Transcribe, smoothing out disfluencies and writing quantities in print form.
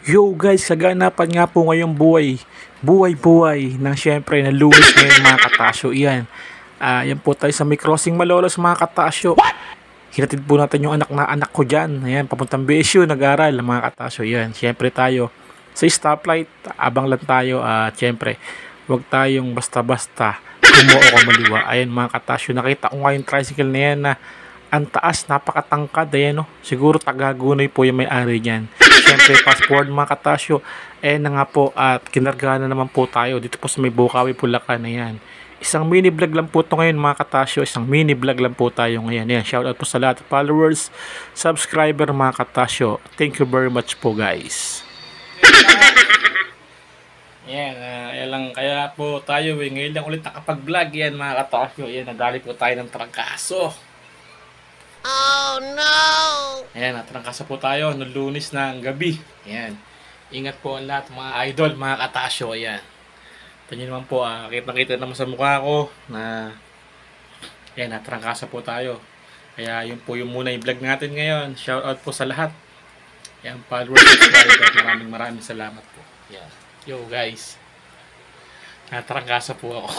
Yo guys, kaganapan nga po ngayong buhay ng syempre na lunes ngayon mga katasyo. Yan po tayo sa may crossing Malolos mga katasyo. Hinatid po natin yung anak ko dyan. Ayan, papuntang BSU, nag-aral mga katasyo. Yan, syempre tayo sa stoplight, abang lang tayo at syempre, huwag tayong basta-basta gumoo o maliwa. Ayan mga katasyo, nakita ko nga yung tricycle na yan na ang taas, napakatangkad. Ayan, no? Siguro taga-Gunay po yung may-ari niyan. Siyempre, fast forward mga katasyo. Na nga po at kinargahan na naman po tayo dito po sa may Bukawi, Bulacan. Ayan. Isang mini vlog lang po ito ngayon mga katasyo. Isang mini vlog lang po tayo ngayon. Ayan. Shout out po sa lahat ng followers, subscriber mga katasyo. Thank you very much po guys. Yan lang. Kaya po tayo ngayon lang ulit nakapag-vlog yan mga katasyo. Ayan, nadali po tayo ng trangkaso. Oh no! Ayan, natrangkasa po tayo noong Lunes ng gabi. Ayan. Ingat po ang lahat mga idol, mga katasyo. Ayan. Ito nyo naman po, kitang-kita naman sa mukha ko na ayan, natrangkasa po tayo. Kaya yun po yung muna yung vlog natin ngayon. Shout out po sa lahat. Ayan, followers, subscribers. Maraming salamat po. Ayan. Yo guys. Natrangkasa po ako.